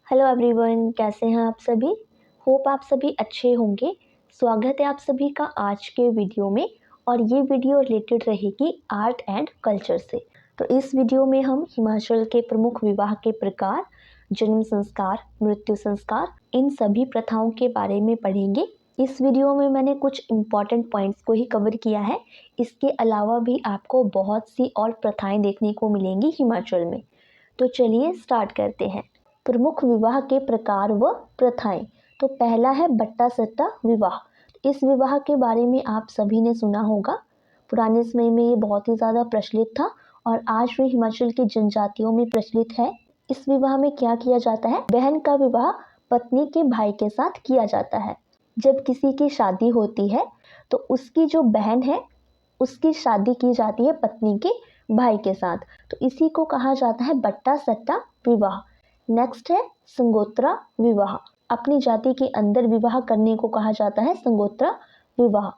Hello everyone, कैसे हैं आप सभी। होप आप सभी अच्छे होंगे। स्वागत है आप सभी का आज के वीडियो में। और ये वीडियो रिलेटेड रहेगी आर्ट एंड कल्चर से। तो इस वीडियो में हम हिमाचल के प्रमुख विवाह के प्रकार, जन्म संस्कार, मृत्यु संस्कार, इन सभी प्रथाओं के बारे में पढ़ेंगे। इस वीडियो में मैंने कुछ इम्पॉर्टेंट पॉइंट्स को ही कवर किया है। इसके अलावा भी आपको बहुत सी और प्रथाएं देखने को मिलेंगी हिमाचल में। तो चलिए स्टार्ट करते हैं। प्रमुख विवाह के प्रकार व प्रथाएं। तो पहला है बट्टा सट्टा विवाह। इस विवाह के बारे में आप सभी ने सुना होगा। पुराने समय में ये बहुत ही ज़्यादा प्रचलित था और आज भी हिमाचल की जनजातियों में प्रचलित है। इस विवाह में क्या किया जाता है, बहन का विवाह पत्नी के भाई के साथ किया जाता है। जब किसी की शादी होती है तो उसकी जो बहन है उसकी शादी की जाती है पत्नी के भाई के साथ। तो इसी को कहा जाता है बट्टा सट्टा विवाह। नेक्स्ट है संगोत्रा विवाह। अपनी जाति के अंदर विवाह करने को कहा जाता है संगोत्रा विवाह।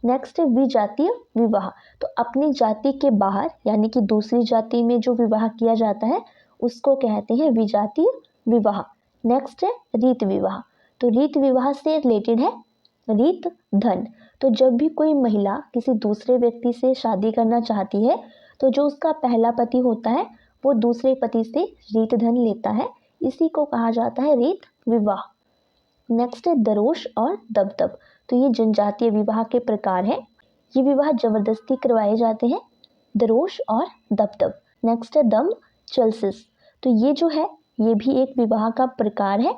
नेक्स्ट है विजातीय विवाह। तो अपनी जाति के बाहर यानी कि दूसरी जाति में जो विवाह किया जाता है उसको कहते हैं विजातीय विवाह। नेक्स्ट है रीत विवाह। तो रीत विवाह से रिलेटेड है रीत धन। तो जब भी कोई महिला किसी दूसरे व्यक्ति से शादी करना चाहती है तो जो उसका पहला पति होता है वो दूसरे पति से रीत धन लेता है। इसी को कहा जाता है रीत विवाह। नेक्स्ट है दरोश और दबदब। तो ये जनजातीय विवाह के प्रकार है। ये विवाह जबरदस्ती करवाए जाते हैं, दरोश और दबदब। नेक्स्ट है दम चलसिस। तो ये जो है ये भी एक विवाह का प्रकार है।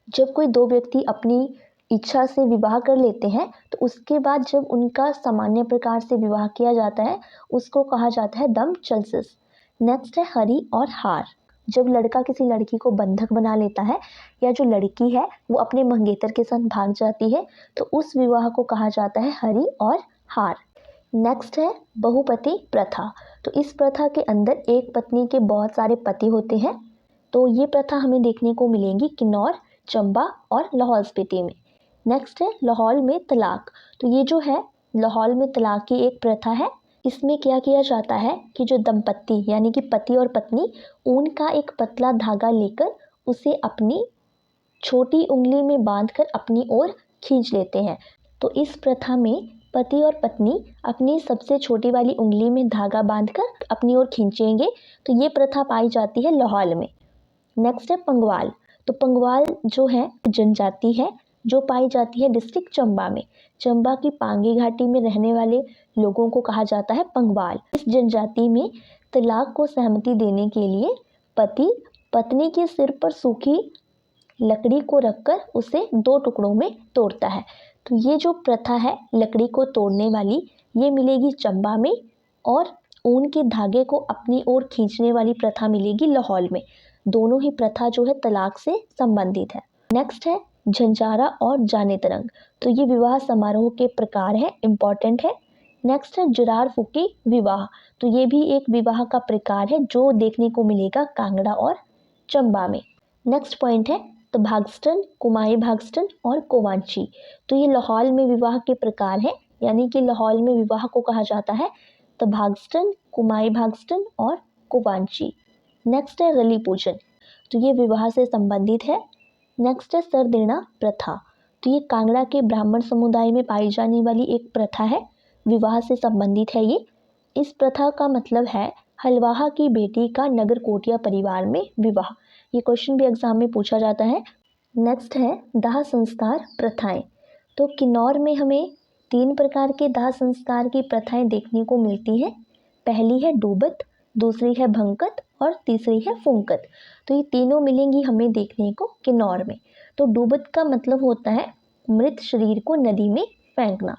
जब कोई दो व्यक्ति अपनी इच्छा से विवाह कर लेते हैं तो उसके बाद जब उनका सामान्य प्रकार से विवाह किया जाता है उसको कहा जाता है दम चलसिस। नेक्स्ट है हरी और हार। जब लड़का किसी लड़की को बंधक बना लेता है या जो लड़की है वो अपने मंगेतर के साथ भाग जाती है तो उस विवाह को कहा जाता है हरी और हार। नेक्स्ट है बहुपति प्रथा। तो इस प्रथा के अंदर एक पत्नी के बहुत सारे पति होते हैं। तो ये प्रथा हमें देखने को मिलेंगी किन्नौर, चंबा और लाहौल स्पीति में। नेक्स्ट है लाहौल में तलाक। तो ये जो है लाहौल में तलाक की एक प्रथा है। इसमें क्या किया जाता है कि जो दंपत्ति यानी कि पति और पत्नी ऊन का एक पतला धागा लेकर उसे अपनी छोटी उंगली में बांधकर अपनी ओर खींच लेते हैं। तो इस प्रथा में पति और पत्नी अपनी सबसे छोटी वाली उंगली में धागा बांधकर अपनी ओर खींचेंगे। तो ये प्रथा पाई जाती है लाहौल में। नेक्स्ट है पंगवाल। तो पंगवाल जो है जनजाति है जो पाई जाती है डिस्ट्रिक्ट चंबा में। चंबा की पांगी घाटी में रहने वाले लोगों को कहा जाता है पंगवाल। इस जनजाति में तलाक को सहमति देने के लिए पति पत्नी के सिर पर सूखी लकड़ी को रखकर उसे दो टुकड़ों में तोड़ता है। तो ये जो प्रथा है लकड़ी को तोड़ने वाली ये मिलेगी चंबा में और ऊन के धागे को अपनी ओर खींचने वाली प्रथा मिलेगी लाहौल में। दोनों ही प्रथा जो है तलाक से संबंधित है। नेक्स्ट है झंझारा और जाने तरंग। तो ये विवाह समारोह के प्रकार है, इम्पॉर्टेंट है। नेक्स्ट है जुरार फूकी विवाह। तो ये भी एक विवाह का प्रकार है जो देखने को मिलेगा कांगड़ा और चंबा में। नेक्स्ट पॉइंट है तभागस्टन, कुमाई भागस्टन और कोवांची। तो ये लाहौल में विवाह के प्रकार है यानी कि लाहौल में विवाह को कहा जाता है तभागस्टन, कुमाई भागस्टन और कोवांची। नेक्स्ट है रली पूजन। तो ये विवाह से संबंधित है। नेक्स्ट है सरदेना प्रथा। तो ये कांगड़ा के ब्राह्मण समुदाय में पाई जाने वाली एक प्रथा है, विवाह से संबंधित है ये। इस प्रथा का मतलब है हलवाहा की बेटी का नगर कोटिया परिवार में विवाह। ये क्वेश्चन भी एग्जाम में पूछा जाता है। नेक्स्ट है दाह संस्कार प्रथाएं। तो किन्नौर में हमें 3 प्रकार के दाह संस्कार की प्रथाएं देखने को मिलती हैं। पहली है डूबत, दूसरी है भंकत और तीसरी है फुंकत। तो ये तीनों मिलेंगी हमें देखने को किन्नौर में। तो डूबत का मतलब होता है मृत शरीर को नदी में फेंकना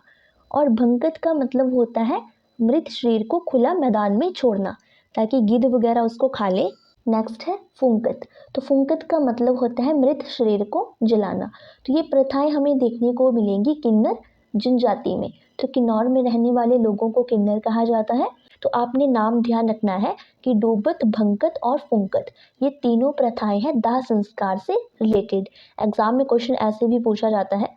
और भंकत का मतलब होता है मृत शरीर को खुला मैदान में छोड़ना ताकि गिद्ध वगैरह उसको खा ले। नेक्स्ट है फुंकत। तो फुंकत का मतलब होता है मृत शरीर को जलाना। तो ये प्रथाएं हमें देखने को मिलेंगी किन्नर जनजाति में। तो किन्नौर में रहने वाले लोगों को किन्नर कहा जाता है। तो आपने नाम ध्यान रखना है कि डूबत, भंकत और फुंकत ये तीनों प्रथाएं हैं दाह संस्कार से रिलेटेड। एग्जाम में क्वेश्चन ऐसे भी पूछा जाता है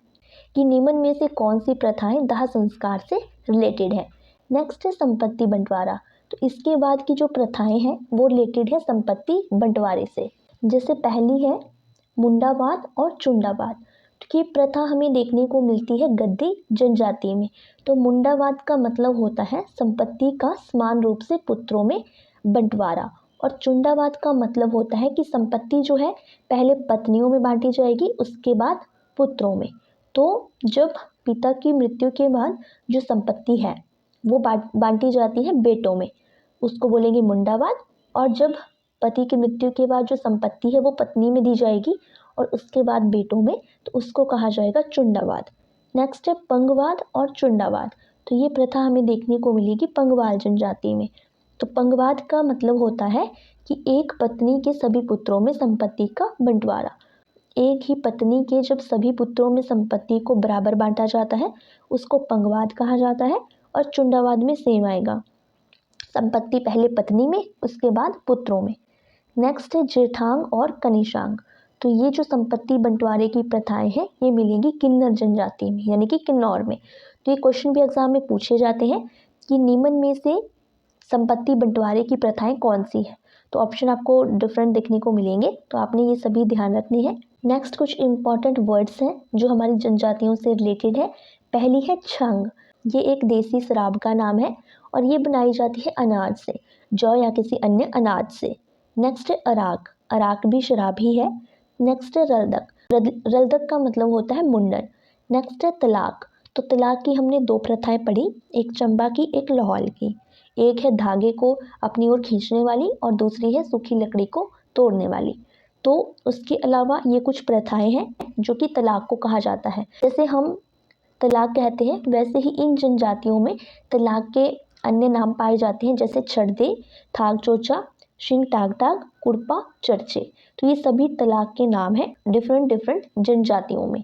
कि निम्न में से कौन सी प्रथाएं दाह संस्कार से रिलेटेड है। नेक्स्ट है संपत्ति बंटवारा। तो इसके बाद की जो प्रथाएं हैं वो रिलेटेड है संपत्ति बंटवारे से। जैसे पहली है मुंडावाद और चुंडावाद। तो ये प्रथा हमें देखने को मिलती है गद्दी जनजाति में। तो मुंडावाद का मतलब होता है संपत्ति का समान रूप से पुत्रों में बंटवारा, और चुंडावाद का मतलब होता है कि संपत्ति जो है पहले पत्नियों में बांटी जाएगी, उसके बाद पुत्रों में। तो जब पिता की मृत्यु के बाद जो संपत्ति है वो बांटी जाती है बेटों में, उसको बोलेंगे मुंडावाद। और जब पति की मृत्यु के बाद जो संपत्ति है वो पत्नी में दी जाएगी और उसके बाद बेटों में, तो उसको कहा जाएगा चुंडावाद। नेक्स्ट है पंगवाद और चुंडावाद। तो ये प्रथा हमें देखने को मिलेगी पंगवाल जनजाति में। तो पंगवाद का मतलब होता है कि एक पत्नी के सभी पुत्रों में संपत्ति का बंटवारा। एक ही पत्नी के जब सभी पुत्रों में संपत्ति को बराबर बांटा जाता है उसको पंगवाद कहा जाता है। और चुंडावाद में सेम आएगा, संपत्ति पहले पत्नी में उसके बाद पुत्रों में। नेक्स्ट है जेठांग और कनिशांग। तो ये जो संपत्ति बंटवारे की प्रथाएं हैं ये मिलेंगी किन्नर जनजाति में, यानी कि किन्नौर में। तो ये क्वेश्चन भी एग्जाम में पूछे जाते हैं कि निम्न में से संपत्ति बंटवारे की प्रथाएं कौन सी है। तो ऑप्शन आपको डिफरेंट देखने को मिलेंगे, तो आपने ये सभी ध्यान रखने हैं। नेक्स्ट कुछ इंपॉर्टेंट वर्ड्स हैं जो हमारी जनजातियों से रिलेटेड है। पहली है छंग। ये एक देसी शराब का नाम है और ये बनाई जाती है अनाज से, जौ या किसी अन्य अनाज से। नेक्स्ट है अराक। अराक भी शराब ही है। नेक्स्ट है रलदक। रलदक का मतलब होता है मुंडन। नेक्स्ट है तलाक। तो तलाक की हमने दो प्रथाएं पढ़ी, एक चंबा की एक लाहौल की। एक है धागे को अपनी ओर खींचने वाली और दूसरी है सूखी लकड़ी को तोड़ने वाली। तो उसके अलावा ये कुछ प्रथाएं हैं जो कि तलाक को कहा जाता है। जैसे हम तलाक कहते हैं वैसे ही इन जनजातियों में तलाक के अन्य नाम पाए जाते हैं, जैसे छड़दे, थाग चोचा, शिंग टाग टाग, कुड़पा, चर्चे। तो ये सभी तलाक के नाम हैं डिफरेंट जनजातियों में।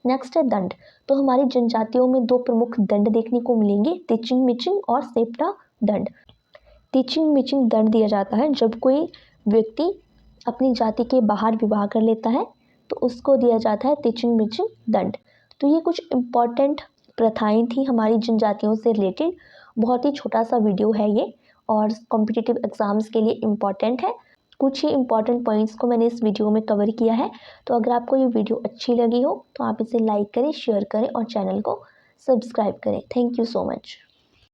नेक्स्ट है दंड। तो हमारी जनजातियों में दो प्रमुख दंड देखने को मिलेंगे, तिचिंग मिचिंग और सेप्टा दंड। तिचिंग मिचिंग दंड दिया जाता है जब कोई व्यक्ति अपनी जाति के बाहर विवाह कर लेता है तो उसको दिया जाता है तिचिंग मिचिंग दंड। तो ये कुछ इम्पॉर्टेंट प्रथाएं थी हमारी जनजातियों से रिलेटेड। बहुत ही छोटा सा वीडियो है ये और कॉम्पिटिटिव एग्जाम्स के लिए इम्पॉर्टेंट है। कुछ ही इम्पॉर्टेंट पॉइंट्स को मैंने इस वीडियो में कवर किया है। तो अगर आपको ये वीडियो अच्छी लगी हो तो आप इसे लाइक करें, शेयर करें और चैनल को सब्सक्राइब करें। Thank you so much.